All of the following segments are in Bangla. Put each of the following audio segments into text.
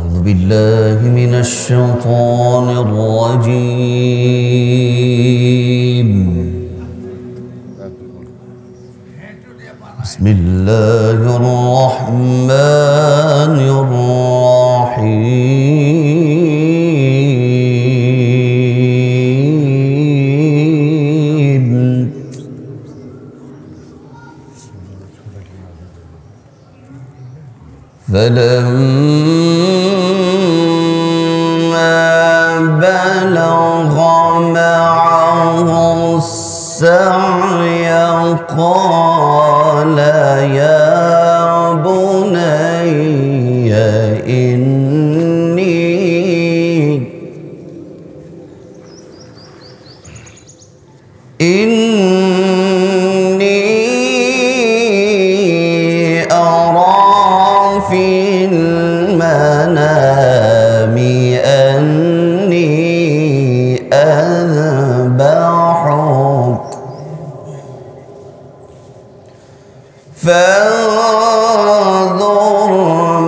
أعوذ بالله من الشيطان الرجيم. بسم الله الرحمن الرحيم. فلما بلغ معه السعي قال يا بني إني أرى في المنام أني أذبحك فانظر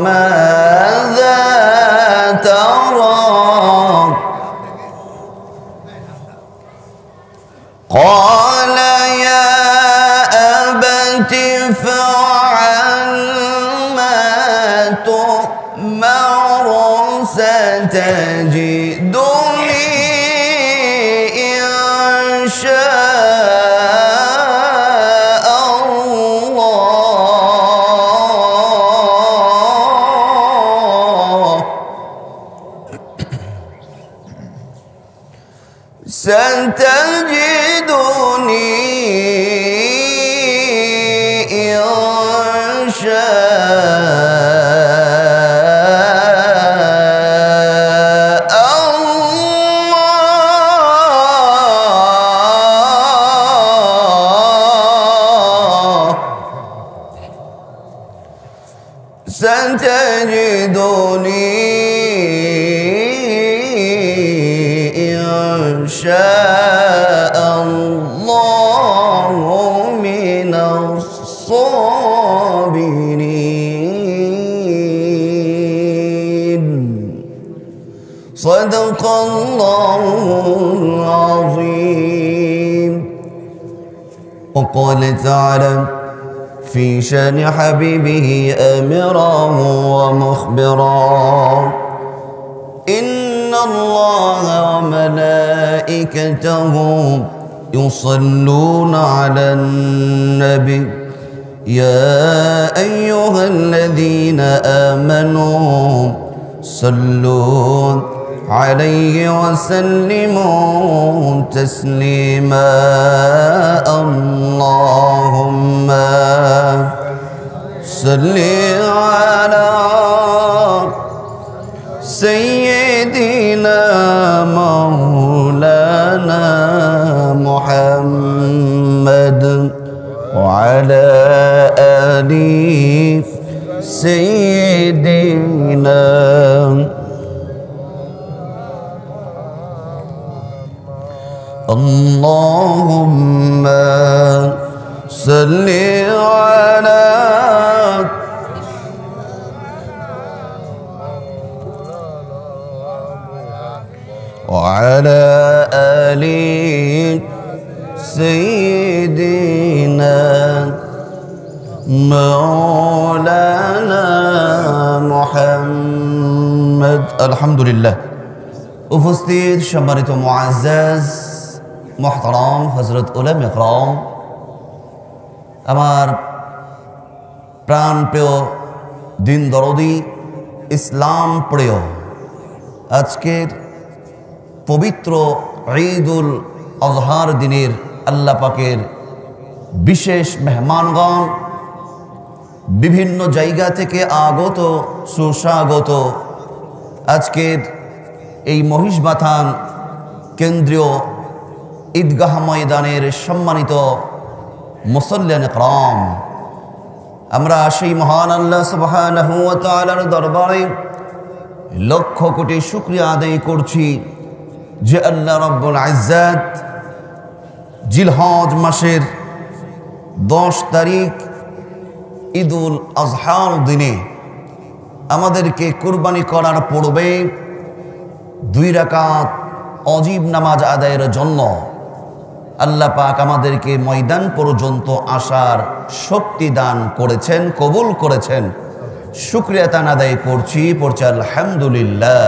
ماذا ترى. قال يا أبت افعل ما تؤمر ستجدني إن شاء الله ستجدني إن شاء الله ستجدني إن شاء الله من الصابرين. صدق الله العظيم. وقال تعالى في شان حبيبه آمرا ومخبرا إن الله وملائكته يصلون على النبي يا أيها الذين آمنوا صلوا عليه وسلموا تسليما. اللهم صل على سيدنا مولانا محمد وعلى آل سيدنا. اللهم صل على وعلى آل سيدنا مولانا محمد. আলহামদুলিল্লাহ। উপস্থিত সম্মানিত মুআজ্জাজ মুহতারাম হযরত উলামা ইকরাম, আমার প্রাণ প্রিয় দিন দরদি ইসলাম প্রিয় আজকের পবিত্র ঈদুল আজহার দিনের আল্লাহ পাকের বিশেষ মেহমানগণ, বিভিন্ন জায়গা থেকে আগত সুস্বাগত আজকের এই মহিষবাথান কেন্দ্রীয় ঈদগাহ ময়দানের সম্মানিত মুসল্লিয়ান ইকরাম, আমরা সেই মহান আল্লাহ সুবহানাহু ওয়া তাআলার দরবারে লক্ষ কোটি শুকরিয়া আদায় করছি যে আল্লাহ রাব্বুল ইজ্জত জিলহজ মাসের 10 তারিখ ঈদুল আজহার দিনে আমাদেরকে কুরবানি করার পূর্বে 2 রাকাত অজীব নামাজ আদায়ের জন্য আল্লাহ পাক আমাদেরকে ময়দান পর্যন্ত আসার শক্তি দান করেছেন, কবুল করেছেন। শুকরিয়া তান আদায় করছি, পড়ছি আলহামদুলিল্লাহ।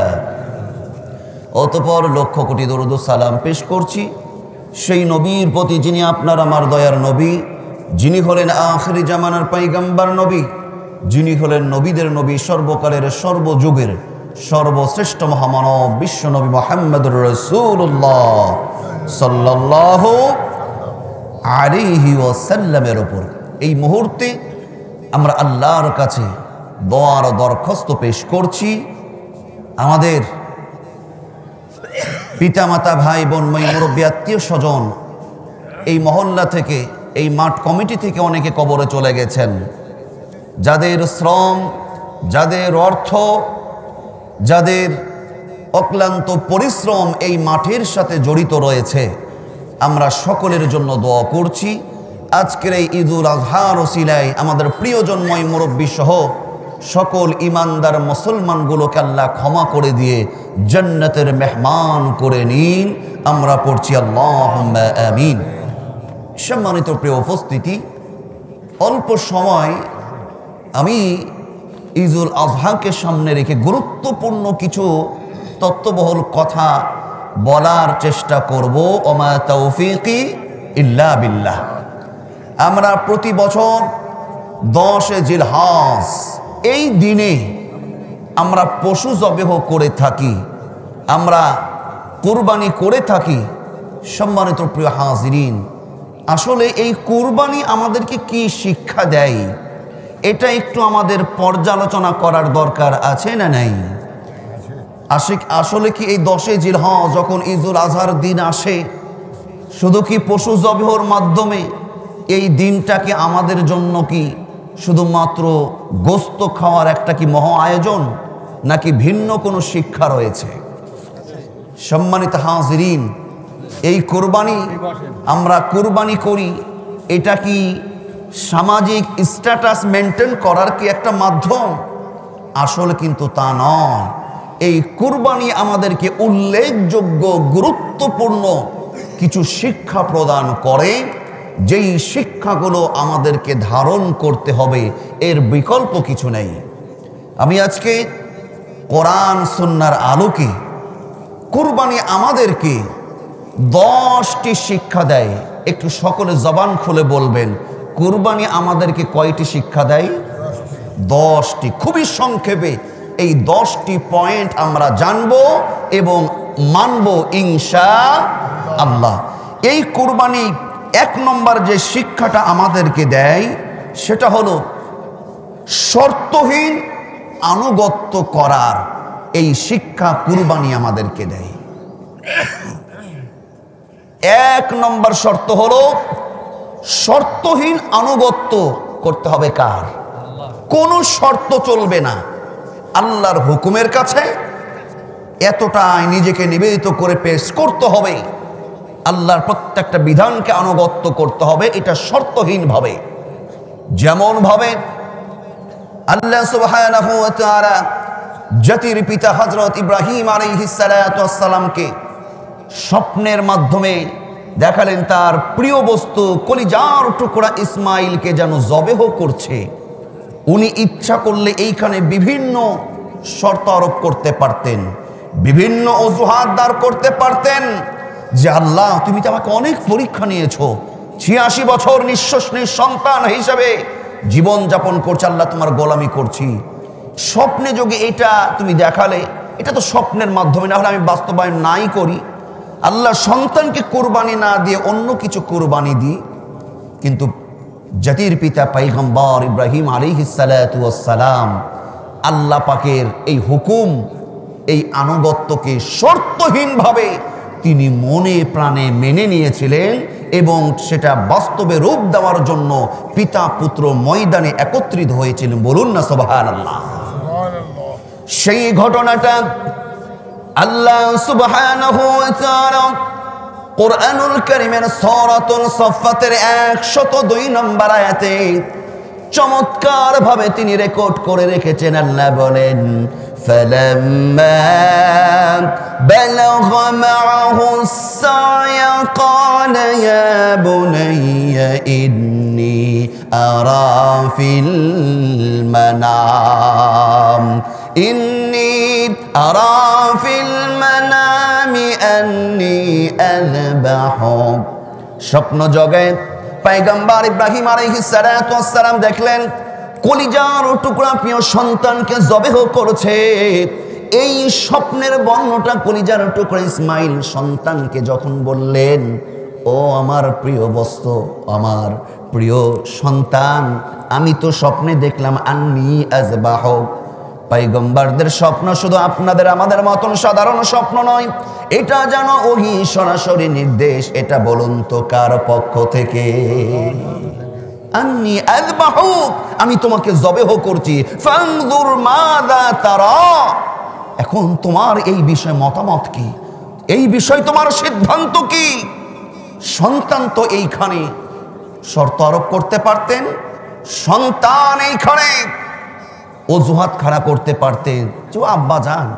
অতঃপর লক্ষ কোটি দরুদ ও সালাম পেশ করছি সেই নবীর প্রতি যিনি আপনার আমার দয়ার নবী, যিনি হলেন আখিরি জামানার পয়গম্বর নবী, যিনি হলেন নবীদের নবী, সর্বকালের সর্বযুগের সর্বশ্রেষ্ঠ মহামানব বিশ্ব নবী মুহাম্মদুর রাসূলুল্লাহ সাল্লাল্লাহু আলাইহি ওয়াসাল্লামের উপর। এই মুহূর্তে আমরা আল্লাহর কাছে দোয়ার দরখাস্ত পেশ করছি। আমাদের পিতামাতা, ভাই বোন, মুরব্বী, আত্মীয় স্বজন এই মহল্লা থেকে, এই মাঠ কমিটি থেকে অনেকে কবরে চলে গেছেন, যাদের শ্রম, যাদের অর্থ, যাদের অক্লান্ত পরিশ্রম এই মাঠের সাথে জড়িত রয়েছে, আমরা সকলের জন্য দোয়া করছি। আজকের এই ঈদুল আজহার ওসিলায় আমাদের প্রিয়জনময় মুরব্বী সহ সকল ইমানদার মুসলমানগুলোকে আল্লাহ ক্ষমা করে দিয়ে জান্নাতের মেহমান করে নিন। আমরা পড়ছি আল্লাহুম্মা আমিন। সম্মানিত প্রিয় উপস্থিতি, অল্প সময় আমি ঈদুল আজহাকে সামনে রেখে গুরুত্বপূর্ণ কিছু তত্ত্ববহুল কথা বলার চেষ্টা করব। ওমা তাওফীকি ইল্লা বিল্লাহ। আমরা প্রতি বছর 10 জিলহজ এই দিনে আমরা পশু জবেহ করে থাকি, আমরা কুরবানি করে থাকি। সম্মানিত প্রিয় হাজিরিন, আসলে এই কুরবানি আমাদেরকে কি শিক্ষা দেয়, এটা একটু আমাদের পর্যালোচনা করার দরকার আছে না নাই? আসলে কি এই 10 জিলহজ যখন ঈদুল আজহার দিন আসে, শুধু কি পশু জবেহর মাধ্যমে এই দিনটাকে আমাদের জন্য কি শুধুমাত্র গোস্ত খাওয়ার একটা কি মহা আয়োজন, নাকি ভিন্ন কোনো শিক্ষা রয়েছে? সম্মানিত হাজিরিন, এই কুরবানি আমরা কুরবানি করি, এটা কি সামাজিক স্ট্যাটাস মেনটেন করার কি একটা মাধ্যম? আসলে কিন্তু তা নয়। এই কুরবানি আমাদেরকে উল্লেখযোগ্য গুরুত্বপূর্ণ কিছু শিক্ষা প্রদান করে, যেই শিক্ষাগুলো আমাদেরকে ধারণ করতে হবে, এর বিকল্প কিছু নেই। আমি আজকে কোরআন সুন্নাহর আলোকে কুরবানি আমাদেরকে 10টি শিক্ষা দেয়। একটু সকলে জবান খুলে বলবেন, কুরবানি আমাদেরকে কয়টি শিক্ষা দেয়? 10টি। খুবই সংক্ষেপে এই 10টি পয়েন্ট আমরা জানবো এবং মানব ইনশাআল্লাহ। এই কুরবানি 1 নম্বর যে শিক্ষাটা আমাদেরকে দেয় সেটা হলো শর্তহীন আনুগত্য করার এই শিক্ষা কুরবানি আমাদেরকে দেয়। 1 নম্বর শর্ত হলো শর্তহীন আনুগত্য করতে হবে কার? কোনো শর্ত চলবে না। আল্লাহর হুকুমের কাছে এতটাই নিজেকে নিবেদিত করে পেশ করতে হবে, আল্লাহর প্রত্যেকটা বিধানকে আনুগত্য করতে হবে, এটা শর্তহীন ভাবে। যেমন ভাবে আল্লাহ সুবহানাহু ওয়া তাআলা জাতির পিতা হযরত ইব্রাহিম আলাইহিস সালাতু ওয়াস সালামকে স্বপ্নের মাধ্যমে দেখালেন তার প্রিয় বস্তু কলিজার টুকরা ইসমাইলকে যেন জবেহ করছে। উনি ইচ্ছা করলে এইখানে বিভিন্ন শর্ত আরোপ করতে পারতেন, বিভিন্ন অজুহাত দাঁড় করতে পারতেন যে আল্লাহ তুমি তো আমাকে অনেক পরীক্ষা নিয়েছো, 86 বছর নিঃসন্তান হিসাবে জীবন যাপন করছে, আল্লাহ তোমার গোলামি করছি, স্বপ্নে যোগে এটা তুমি দেখালে, এটা তো স্বপ্নের মাধ্যমে, না হলে আমি বাস্তবায়ন নাই করি। আল্লাহ সন্তানকে কোরবানি না দিয়ে অন্য কিছু কোরবানি দিই। কিন্তু জাতির পিতা পয়গম্বর ইব্রাহিম আলাইহিস সালাতু ওয়াস সালাম আল্লাহ পাকের এই হুকুম, এই আনুগত্যকে শর্তহীনভাবে তিনি মনে প্রাণে মেনে নিয়েছিলেন এবং সেটা বাস্তবে রূপ দেওয়ার জন্য পিতা পুত্র ময়দানে একত্রিত হয়েছিলেন। বলুন না সুবহানাল্লাহ। সেই ঘটনাটা আল্লাহ সুবহানাহু ওয়া তাআলা কোরআনুল কারীমের সূরাতুল সাফফাতের 102 নম্বর আয়াতে চমৎকার ভাবে তিনি রেকর্ড করে রেখেছেন। আল্লাহ বলেন فلما بلغ معه السعي قال يا بني إني أرى في المنام أني أذبحك। স্বপ্ন জগে পয়গম্বর ইব্রাহিম আলাইহিস সালাতু ওয়াস সালাম দেখলেন কলিজার টুকরা প্রিয় সন্তানকে জবেহ করছে। এই স্বপ্নের বর্ণটা কলিজার টুকরা ইসমাইল সন্তানকে যখন বললেন, ও আমার প্রিয় বস্তু, আমার প্রিয় সন্তান, আমি তো স্বপ্নে দেখলাম আন্নী আযবাহুক। পয়গম্বরদের স্বপ্ন শুধু আপনাদের আমাদের মতন সাধারণ স্বপ্ন নয়, এটা যেন ওহী সরাসরি নির্দেশ। এটা বলুন তো কার পক্ষ থেকে? আন্নী আযবাহুক, আমি তোমাকে জবেহ করছি। ফানজুর মাযা তারা, এখন তোমার এই বিষয়ে মতামত কি? এই বিষয় তোমার সিদ্ধান্ত কি? সন্তান তো এইখানে শর্ত আরোপ করতে পারতেন, সন্তান এইখানে অজুহাত খাড়া করতে পারতেন যে আব্বা যান,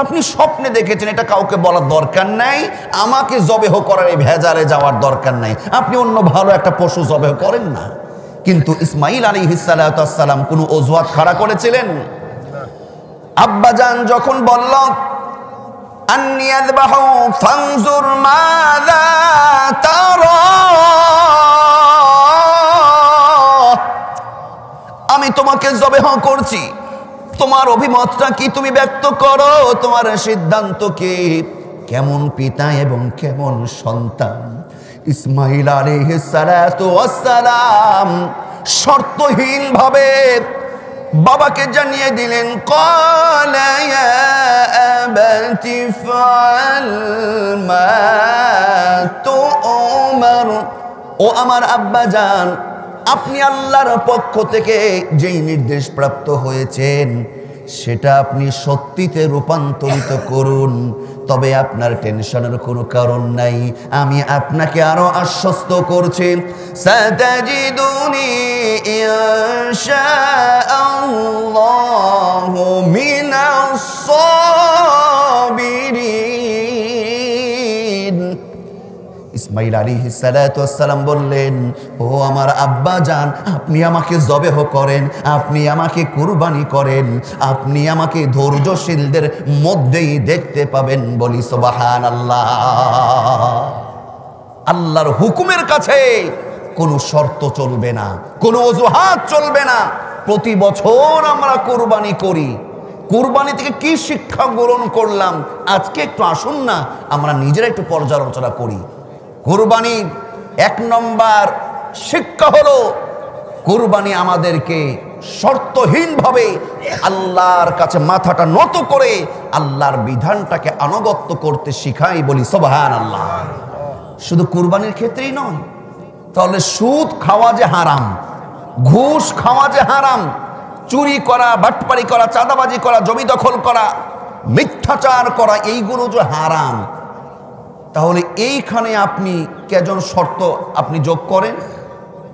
আপনি স্বপ্নে দেখেছেন, এটা কাউকে বলার দরকার নাই, আমাকে জবেহ করার এই ভেজালে যাওয়ার দরকার নাই, আপনি অন্য ভালো একটা পশু জবেহ করেন না। কিন্তু ইসমাইল আলাইহিস সালাতু ওয়াস সালাম কোনো অজুহাত খাড়া করেছিলেন? আব্বা যান যখন বলল আন্নী আযবাহু ফানজুর মাযা তারা, আমি তোমাকে জবেহ করছি, তোমার অভিমতটা কি তুমি ব্যক্ত করো, তোমার সিদ্ধান্ত কি? কেমন পিতা এবং কেমন সন্তান! ইসমাইল আলাইহিস সালাতু ওয়াস সালাম শর্তহীন ভাবে বাবাকে জানিয়ে দিলেন, ক্বালা ইয়া আবাতি ফাআল মা তু'মার, ও আমার আব্বা জান, আপনি আল্লাহর পক্ষ থেকে যেই নির্দেশ প্রাপ্ত হয়েছেন সেটা আপনি সত্যিতে রূপান্তরিত করুন, তবে আপনার টেনশনের কোনো কারণ নাই। আমি আপনাকে আরো আশ্বস্ত করছি, সাতাজিদুনি ইনশাআল্লাহু মিনাস সাবিরিন। ইসমাইল আলাইহিস সালাতু ওয়াস সালাম বললেন, ও আমার আব্বা জান, আপনি আমাকে জবেহ করেন, আপনি আমাকে কুরবানি করেন, আপনি আমাকে ধৈর্যশীলদের মধ্যেই দেখতে পাবেন। বলি সুবহানাল্লাহ। আল্লাহর হুকুমের কাছে কোনো শর্ত চলবে না, কোনো অজুহাত চলবে না। প্রতি বছর আমরা কুরবানি করি, কুরবানি থেকে কি শিক্ষা গ্রহণ করলাম আজকে একটু আসুন না আমরা নিজেরা একটু পর্যালোচনা করি। কুরবানির এক নম্বর শিক্ষা হলো, কুরবানি আমাদেরকে শর্তহীনভাবে আল্লাহর কাছে মাথাটা নত করে আল্লাহর বিধানটাকে আনুগত্য করতে শিখাই। বলি সুবহানাল্লাহ। শুধু কুরবানির ক্ষেত্রেই নয়, তাহলে সুদ খাওয়া যে হারাম, ঘুষ খাওয়া যে হারাম, চুরি করা, বাটপারি করা, চাঁদাবাজি করা, জমি দখল করা, মিথ্যাচার করা, এইগুলো যে হারাম, তাহলে এইখানে আপনি কেজন শর্ত আপনি যোগ করেন?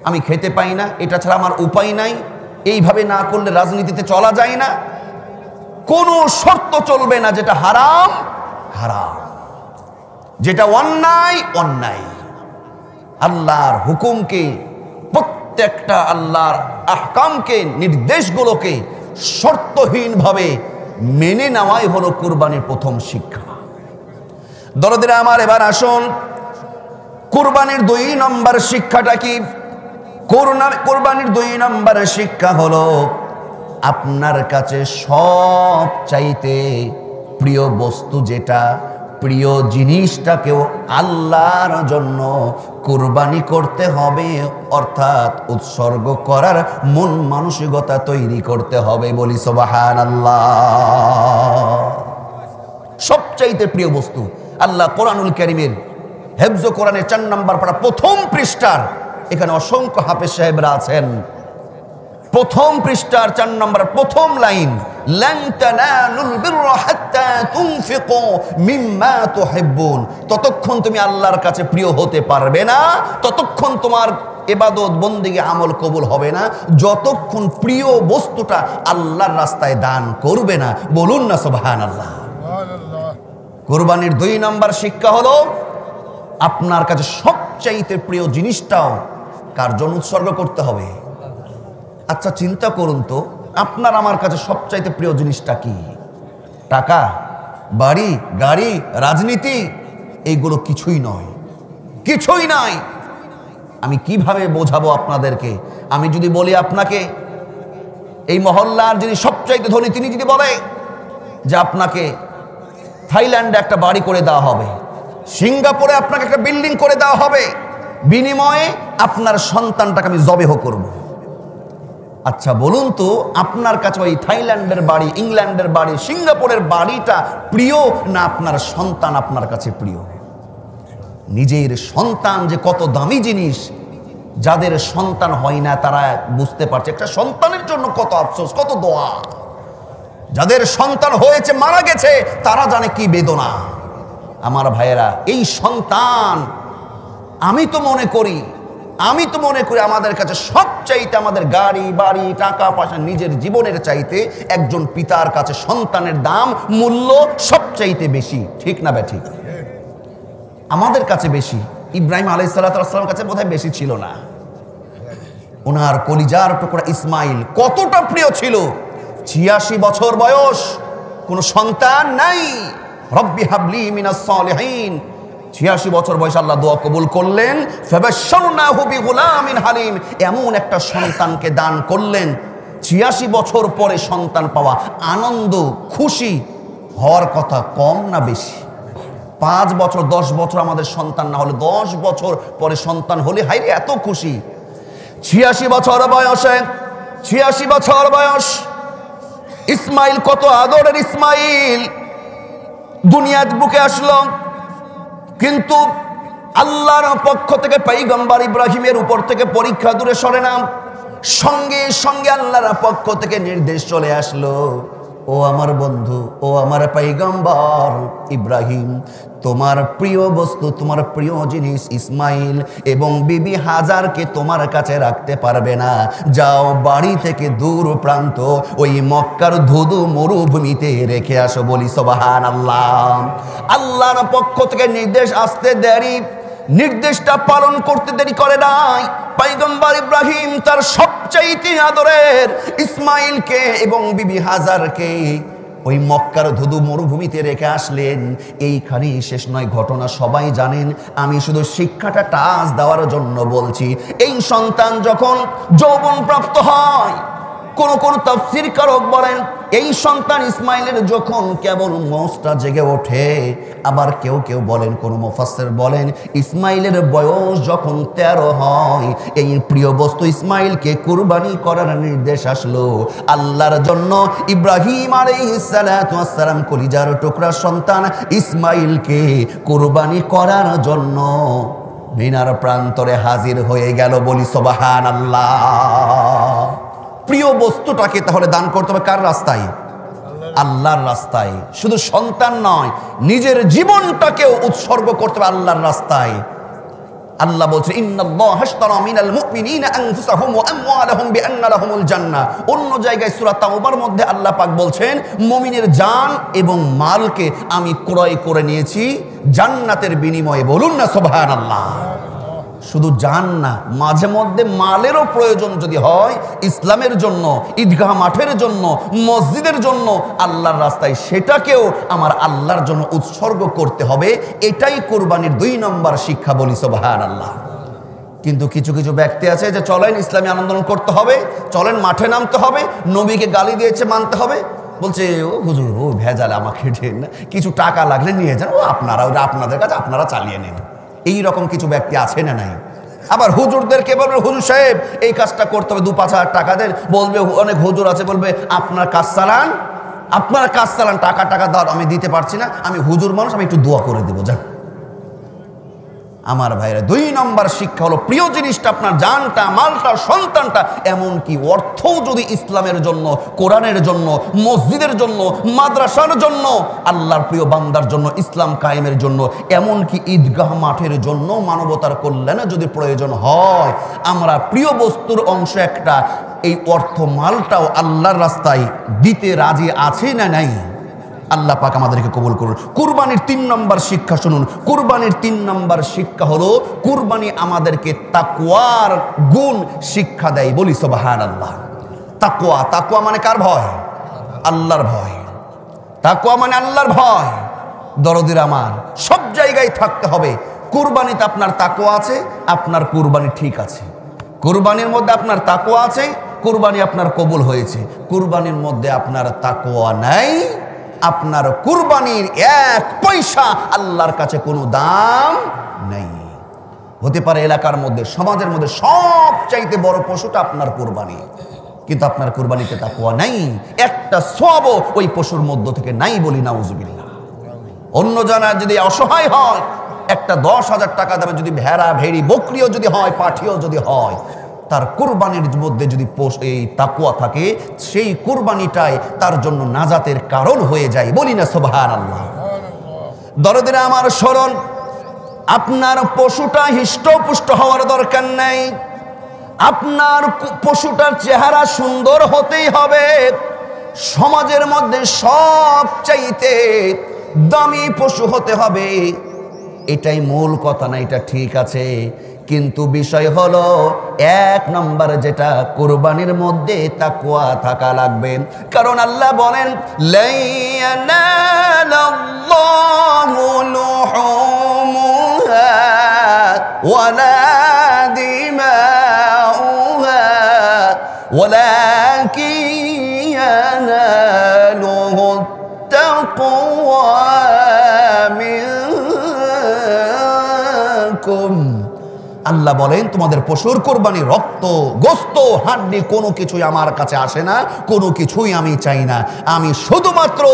আমি খেতে পাই না, এটা ছাড়া আমার উপায় নাই, এইভাবে না করলে রাজনীতিতে চলা যায় না। কোনো শর্ত চলবে না, যেটা হারাম হারাম, যেটা অন্যায় অন্যায়। আল্লাহর হুকুমকে, প্রত্যেকটা আল্লাহর আহকামকে, নির্দেশগুলোকে শর্তহীনভাবে মেনে নেওয়াই হলো কুরবানির প্রথম শিক্ষা। দরদিরা আমার, এবার আসুন কুরবানির 2 নম্বর শিক্ষাটা কি? কুরবানির 2 নম্বর শিক্ষা হলো, আপনার কাছে সব চাইতে প্রিয় বস্তু যেটা, প্রিয় জিনিসটাকেও আল্লাহর জন্য কুরবানি করতে হবে, অর্থাৎ উৎসর্গ করার মন মানসিকতা তৈরি করতে হবে। বলি সুবহানাল্লাহ। সবচাইতে প্রিয় বস্তু আল্লাহ কোরআনুল কারীমের হেফজ কোরআনের 4 নম্বর পারা প্রথম পৃষ্ঠার, এখানে অসংখ্য হাফেজ সাহেবরা আছেন, প্রথম পৃষ্ঠার 4 নম্বর প্রথম লাইন, লান তানালুল বিররা হাত্তা তুনফিকু মিম্মা তুহিব্বুন। ততক্ষণ তুমি আল্লাহর কাছে প্রিয় হতে পারবে না, ততক্ষণ তোমার ইবাদত বন্দেগী আমল কবুল হবে না যতক্ষণ প্রিয় বস্তুটা আল্লাহর রাস্তায় দান করবে না। বলুন না সুবহানাল্লাহ। কুরবানির 2 নম্বর শিক্ষা হলো আপনার কাছে সবচাইতে প্রিয় জিনিসটাও কার জন্য উৎসর্গ করতে হবে। আচ্ছা চিন্তা করুন তো, আপনার আমার কাছে সবচাইতে প্রিয় জিনিসটা কি? টাকা, বাড়ি, গাড়ি, রাজনীতি? এইগুলো কিছুই নয়, কিছুই নাই। আমি কিভাবে বোঝাবো আপনাদেরকে? আমি যদি বলি আপনাকে এই মহল্লার যিনি সবচাইতে ধনী তিনি যদি বলে যে আপনাকে থাইল্যান্ডে একটা বাড়ি করে দেওয়া হবে, সিঙ্গাপুরে আপনাকে একটা বিল্ডিং করে দেওয়া হবে, বিনিময়ে আপনার সন্তানটাকে আমি জবেহ করব। আচ্ছা বলুন তো, আপনার কাছে ওই থাইল্যান্ডের বাড়ি, ইংল্যান্ডের বাড়ি, সিঙ্গাপুরের বাড়িটা প্রিয় না আপনার সন্তান আপনার কাছে প্রিয়? নিজের সন্তান যে কত দামি জিনিস, যাদের সন্তান হয় না তারা বুঝতে পারছে একটা সন্তানের জন্য কত আফসোস, কত দোয়া। যাদের সন্তান হয়েছে মারা গেছে তারা জানে কি বেদনা। আমার ভাইয়েরা, এই সন্তান আমি তো মনে করি আমাদের কাছে সবচাইতে, আমাদের গাড়ি বাড়ি টাকা পয়সা নিজের জীবনের চাইতে একজন পিতার কাছে সন্তানের দাম মূল্য সবচাইতে বেশি। ঠিক না বে ঠিক? আমাদের কাছে বেশি। ইব্রাহিম আলাইহিস সালামের কাছে বোধহয় বেশি ছিল না। ওনার কলিজার টুকরা ইসমাইল কতটা প্রিয় ছিল। 86 বছর বয়স, কোনো সন্তান নাই। রব্বি হাবলি মিনাস সালিহিন। 86 বছর বয়স আল্লাহ দোয়া কবুল করলেন। ফাবাশশারনাহু বিগুলামিন হালিম। এমন একটা সন্তানকে দান করলেন। 86 বছর পরে সন্তান পাওয়া, আনন্দ খুশি হওয়ার কথা কম না বেশি? 5 বছর 10 বছর আমাদের সন্তান না হলে 10 বছর পরে সন্তান হলে হাইরে এত খুশি। 86 বছর বয়সে, 86 বছর বয়স ইসমাইল, কত আদরের ইসমাইল দুনিয়ার বুকে আসলো। কিন্তু আল্লাহর পক্ষ থেকে পয়গম্বর ইব্রাহিমের উপর থেকে পরীক্ষা দূরে সরে না, সঙ্গে সঙ্গে আল্লাহর পক্ষ থেকে নির্দেশ চলে আসলো, ও আমার বন্ধু, ও আমার পয়গম্বর ইব্রাহিম, তোমার প্রিয় বস্তু, তোমার প্রিয় জিনিস ইসমাইল এবং বিবি হাজারকে তোমার কাছে রাখতে পারবে না। যাও বাড়ি থেকে দূর প্রান্ত ওই মক্কার ধুধু মরুভূমিতে রেখে আসো। বলি সুবহানাল্লাহ। আল্লাহর পক্ষ থেকে নির্দেশ আসতে দেরি, নির্দেশটা পালন করতে দেরি করে নাই। পয়গম্বর ইব্রাহিম তার সবচাইতে আদরের ইসমাইলকে এবং বিবি হাজারকে ওই মক্কার ধুধু মরুভূমিতে রেখে আসলেন। এইখানেই শেষ নয়, ঘটনা সবাই জানেন, আমি শুধু শিক্ষাটা টাচ দেওয়ার জন্য বলছি। এই সন্তান যখন যৌবন প্রাপ্ত হয়, কোন তাফসীর কারক বলেন এই সন্তান ইসমাইলের যখন কেবল মোষটা জেগে ওঠে, আবার কেউ কেউ বলেন, কোন মুফাসসির বলেন ইসমাইলের বয়স যখন 13 হয়, এই প্রিয় বস্তু ইসমাইলকে কুরবানি করার নির্দেশ আসলো। আল্লাহর জন্য ইব্রাহিম আলাইহিস সালাতু ওয়াস সালাম কলিজার টুকরা সন্তান ইসমাইলকে কুরবানি করার জন্য মিনার প্রান্তরে হাজির হয়ে গেল। বলি সুবহানাল্লাহ। প্রিয় বস্তুটাকে তাহলে দান করতে হবে কার রাস্তায়? আল্লাহর রাস্তায়। শুধু সন্তান নয়, নিজের জীবনটাকেও উৎসর্গ করতে হবে আল্লাহর রাস্তায়। আল্লাহ বলছেন ইন্নাল্লাহা আশতারা মিনাল মুমিনিনা আনফুসাহুম ওয়া আমওয়ালাহুম বিআন্না লাহুমুল জান্নাহ। অন্য জায়গায় সূরা তাওবার মধ্যে আল্লাহ পাক বলছেন মুমিনের জান এবং মালকে আমি ক্রয় করে নিয়েছি জান্নাতের বিনিময়ে। বলুন না সুবহানাল্লাহ। শুধু জান না, মাঝে মধ্যে মালেরও প্রয়োজন যদি হয় ইসলামের জন্য, ঈদগাহ মাঠের জন্য, মসজিদের জন্য, আল্লাহর রাস্তায়, সেটাকেও আমার আল্লাহর জন্য উৎসর্গ করতে হবে। এটাই কুরবানির 2 নম্বর শিক্ষা। বলি সুবহানাল্লাহ। কিন্তু কিছু কিছু ব্যক্তি আছে যে চলেন ইসলামী আন্দোলন করতে হবে, চলেন মাঠে নামতে হবে, নবীকে গালি দিয়েছে মানতে হবে, বলছে ও হুজুর ও ভেজাল, আমাকে কিছু টাকা লাগলে নিয়ে যান, ও আপনারা আপনাদের কাছে আপনারা চালিয়ে নেন। এই রকম কিছু ব্যক্তি আছে না নাই? আবার হুজুরদেরকে বলবে হুজুর সাহেব এই কাজটা করতে হবে, 2-5 হাজার টাকা দেন। বলবে অনেক হুজুর আছে বলবে আপনার কাজ চালান, আপনার কাজ চালান, টাকা দাও, আমি দিতে পারছি না, আমি হুজুর মানুষ, আমি একটু দোয়া করে দেবো যান। আমার ভাইরা 2 নম্বর শিক্ষা হলো প্রিয় জিনিসটা আপনার জানটা, মালটা, সন্তানটা, এমনকি অর্থও যদি ইসলামের জন্য, কোরআনের জন্য, মসজিদের জন্য, মাদ্রাসার জন্য, আল্লাহর প্রিয় বান্দার জন্য, ইসলাম কায়েমের জন্য, এমনকি ঈদগাহ মাঠের জন্য, মানবতার কল্যাণে যদি প্রয়োজন হয়, আমরা প্রিয় বস্তুর অংশ একটা এই অর্থ মালটাও আল্লাহর রাস্তায় দিতে রাজি আছে না নাই? আল্লাহ পাক আমাদেরকে কবুল করুন। কুরবানির 3 নম্বর শিক্ষা শুনুন। কুরবানির 3 নম্বর শিক্ষা হলো কুরবানি আমাদেরকে তাকওয়ার গুণ শিক্ষা দেয়। বলি সুবহানাল্লাহ। তাকওয়া, তাকওয়া মানে কার ভয়? আল্লাহর ভয়। তাকওয়া মানে আল্লাহর ভয়। দরদির আমার, সব জায়গায় থাকতে হবে। কুরবানিতে আপনার তাকওয়া আছে, আপনার কুরবানি ঠিক আছে। কুরবানির মধ্যে আপনার তাকওয়া আছে, কুরবানি আপনার কবুল হয়েছে। কুরবানির মধ্যে আপনার তাকওয়া নাই, আপনার কুরবানির 1 পয়সা আল্লাহর কাছে কোনো দাম নেই। হতে পারে এলাকার মধ্যে, সমাজের মধ্যে সবচাইতে বড় পশুটা আপনার কুরবানি, কিন্তু আপনার কুরবানিতে তাকওয়া নাই, একটা সওয়াবও ওই পশুর মধ্য থেকে নাই। বলি নাউজুবিল্লাহ। অন্য জানা যদি অসহায় হয়, একটা 10,000 টাকা দামে যদি ভেড়া, ভেড়ি, বকরিও যদি হয়, পাঠিও যদি হয়, তার কুরবানির মধ্যে যদি এই তাকওয়া থাকে, সেই কুরবানিটাই তার জন্য নাজাতের কারণ হয়ে যায়। বলি না সুবহানাল্লাহ। দরদিরা আমার স্মরণ, আপনার পশুটা হৃষ্টপুষ্ট হওয়ার দরকার নাই, আপনার পশুটার চেহারা সুন্দর হতেই হবে। সমাজের মধ্যে সবচাইতে দামি পশু হতে হবে, এটাই মূল কথা না, এটা ঠিক আছে। কিন্তু বিষয় হলো 1 নম্বর যেটা, কুরবানির মধ্যে তাকওয়া থাকা লাগবে। কারণ আল্লাহ বলেন, লা ইয়ানালাল্লাহু লুহুমুহা ওয়ালা দিমাউহা ওয়ালাকিন ইয়ানালুহু তাকওয়া মিনকুম। আল্লাহ বলেন, তোমাদের পশুর কোরবানি রক্ত, গোস্ত, হাড্ডি কোনো কিছুই আমার কাছে আসে না, কোনো কিছুই আমি চাই না। আমি শুধুমাত্র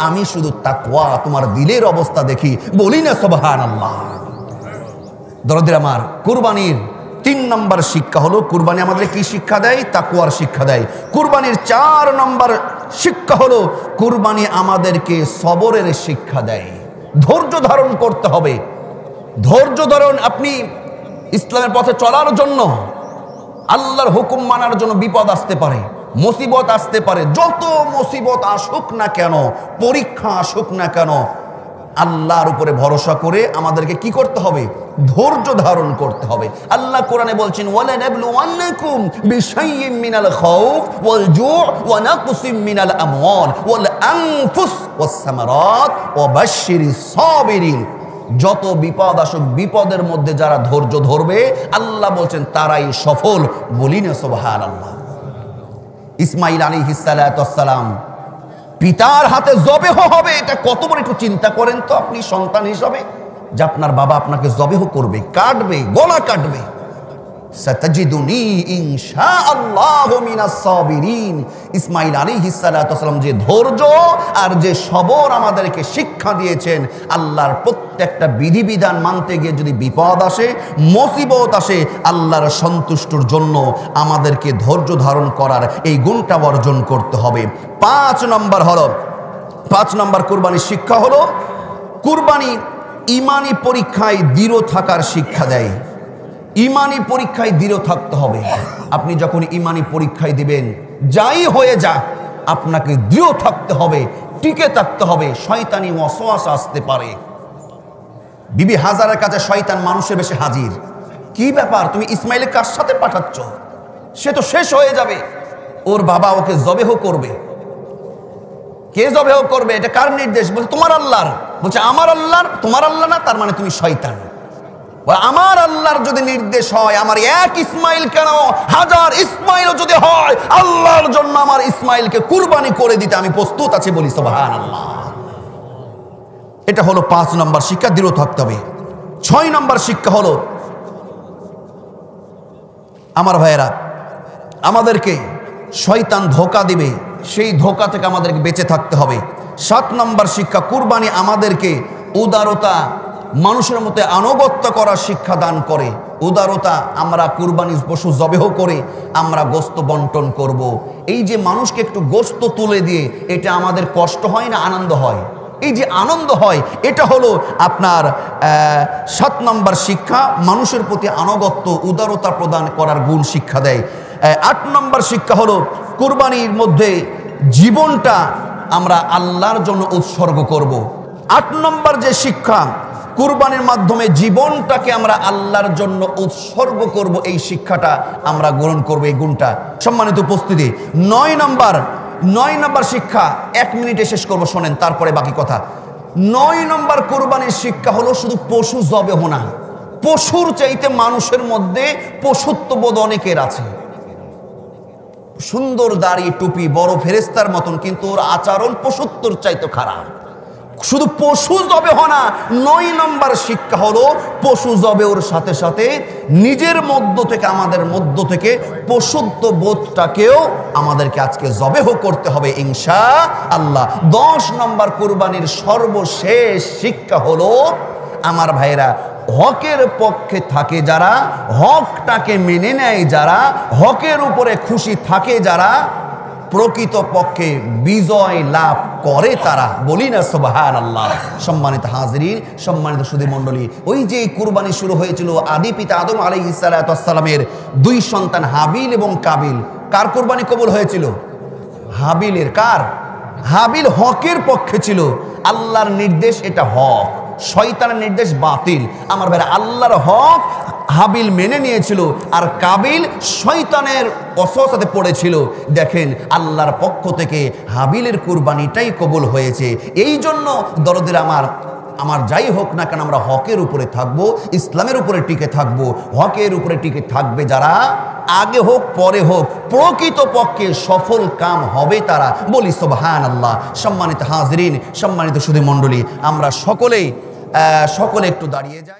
আমি শুধু তাকওয়া, তোমার দিলের অবস্থা দেখি। বলি না সুবহানাল্লাহ। দরদির আমার, কুরবানির 3 নম্বর শিক্ষা হলো, কুরবানি আমাদের কি শিক্ষা দেয়? তাকওয়ার শিক্ষা দেয়। কুরবানির 4 নম্বর শিক্ষা হলো, কুরবানি আমাদেরকে সবরের শিক্ষা দেয়। ধৈর্য ধারণ করতে হবে। ধৈর্য ধারণ, আপনি ইসলামের পথে চলার জন্য, আল্লাহর হুকুম মানার জন্য বিপদ আসতে পারে, মুসিবত আসতে পারে। যত মুসিবত আসুক না কেন, পরীক্ষা আসুক না কেন, আল্লাহর উপরে ভরসা করে আমাদেরকে কি করতে হবে? ধৈর্য ধারণ করতে হবে। আল্লাহ কোরআনে বলছেন, ওয়ালানাবলুওয়ান্নাকুম বিশাইইম মিনাল খাউফ ওয়াল জু' ওয়া নাকসিম মিনাল আমওয়াল ওয়াল আনফুস ওয়াস সামারাত ওয়া বাশশিরিস সাবিরিন। যত বিপদ আসুক, বিপদের মধ্যে যারা ধৈর্য ধরবে, আল্লাহ বলছেন তারাই সফল। বলি না সুবহানাল্লাহ। ইসমাঈল আলাইহিস সালাতু ওয়াস সালাম পিতার হাতে জবেহ হবে, এটা কত বড়, একটু চিন্তা করেন তো আপনি সন্তান হিসাবে, যে আপনার বাবা আপনাকে জবেহ করবে, কাটবে, গলা কাটবে। সাতাজিদুনি ইনশাআল্লাহু মিনাস সাবিরিন। ইসমাঈল আলাইহিস সালাতু ওয়াস সালাম যে ধৈর্য আর যে সবর আমাদেরকে শিক্ষা দিয়েছেন, আল্লাহর প্রত্যেকটা বিধিবিধান মানতে গিয়ে যদি বিপদ আসে, মুসিবত আসে, আল্লাহর সন্তুষ্টির জন্য আমাদেরকে ধৈর্য ধারণ করার এই গুণটা অর্জন করতে হবে। 5 নম্বর কুরবানির শিক্ষা হলো, কুরবানি ঈমানি পরীক্ষায় দৃঢ় থাকার শিক্ষা দেয়। ঈমানি পরীক্ষায় দৃঢ় থাকতে হবে। আপনি যখন ঈমানি পরীক্ষায় দিবেন, যাই হয়ে যাক, আপনাকে দৃঢ় থাকতে হবে, টিকে থাকতে হবে। শয়তানি ওয়াসওয়াসা আসতে পারে। বিবি হাজারের কাছে শয়তান মানুষের বেশে হাজির। কি ব্যাপার, তুমি ইসমাইলকে কার সাথে পাঠাচ্ছ? সে তো শেষ হয়ে যাবে। ওর বাবা ওকে জবেহ করবে। কে জবেহ করবে? এটা কার নির্দেশ? বলছে তোমার আল্লাহর। বলছে আমার আল্লাহর? তোমার আল্লাহ না, তার মানে তুমি শয়তান। আমার আল্লাহর যদি নির্দেশ হয়, আমার 1 ইসমাইল কেন, 1000 ইসমাইলও যদি হয়, আল্লাহর জন্য আমার ইসমাইলকে কুরবানি করে দিতে আমি প্রস্তুত আছি। বলি সুবহানাল্লাহ। এটা হলো 5 নম্বর শিক্ষা, দৃঢ় থাকতে হবে। 6 নম্বর শিক্ষা হলো, আমার ভাইয়েরা, আমাদেরকে শয়তান ধোঁকা দিবে, সেই ধোঁকা থেকে আমাদেরকে বেঁচে থাকতে হবে। 7 নম্বর শিক্ষা, কুরবানি আমাদেরকে উদারতা, মানুষের মধ্যে আনুগত্য করার শিক্ষা দান করে। উদারতা, আমরা কুরবানি পশু জবেহ করে আমরা গোস্ত বন্টন করব। এই যে মানুষকে একটু গোস্ত তুলে দিয়ে এটা আমাদের কষ্ট হয় না আনন্দ হয়? এই যে আনন্দ হয়, এটা হলো আপনার 7 নম্বর শিক্ষা, মানুষের প্রতি আনুগত্য উদারতা প্রদান করার গুণ শিক্ষা দেয়। 8 নম্বর শিক্ষা হলো কুরবানির মধ্যে জীবনটা আমরা আল্লাহর জন্য উৎসর্গ করব। 8 নম্বর যে শিক্ষা, কুরবানির মাধ্যমে জীবনটাকে আমরা আল্লাহর জন্য উৎসর্গ করব, এই শিক্ষাটা আমরা গ্রহণ করব, এই গুণটা। সম্মানিত উপস্থিতি, 9 নম্বর শিক্ষা, 1 মিনিটে শেষ করব, শোনেন তারপরে বাকি কথা। 9 নম্বর কুরবানির শিক্ষা হলো শুধু পশু জবেহ না, পশুর চাইতে মানুষের মধ্যে পশুত্ববোধ অনেকের আছে। সুন্দর দাড়ি টুপি, বড় ফেরেস্তার মতন, কিন্তু ওর আচরণ পশুত্বর চাইতে খারাপ। শুধু পশু জবেহ না, 9 নম্বর শিক্ষা হলো পশু জবেহর সাথে সাথে নিজের মধ্য থেকে, আমাদের মধ্য থেকে পশুত্ব বোধটাকেও আমাদেরকে আজকে জবেহ করতে হবে ইনশাআল্লাহ। 10 নম্বর কুরবানির সর্বশেষ শিক্ষা হলো, আমার ভাইরা, হকের পক্ষে থাকে যারা, হকটাকে মেনে নেয় যারা, হকের উপরে খুশি থাকে যারা, প্রকৃত পক্ষে বিজয় লাভ করে তারা। বলি না সুবহানাল্লাহ। সম্মানিত হাজিরিন, সম্মানিত সুধী মণ্ডলী, ওই যে কুরবানি শুরু হয়েছিল আদি পিতা আদম আলাইহিস সালামের 2 সন্তান হাবিল এবং কাবিল। কার কুরবানি কবুল হয়েছিল? হাবিলের। কার? হাবিল হকের পক্ষে ছিল। আল্লাহর নির্দেশ এটা হক, শয়তানের নির্দেশ বাতিল। আমার ভাইরা, আল্লাহর হক হাবিল মেনে নিয়েছিল, আর কাবিল শয়তানের ওয়াসওয়াসাতে পড়েছিল। দেখেন, আল্লাহর পক্ষ থেকে হাবিলের কুরবানিটাই কবুল হয়েছে। এই জন্য দরদের আমার যাই হোক না কেন, আমরা হকের উপরে থাকবো, ইসলামের উপরে টিকে থাকবো। হকের উপরে টিকে থাকবে যারা, আগে হোক পরে হোক, প্রকৃত পক্ষে সফল কাম হবে তারা। বলি সুবহানাল্লাহ। সম্মানিত হাজিরিন, সম্মানিত সুধী মণ্ডলী, আমরা সকলে একটু দাঁড়িয়ে যাই।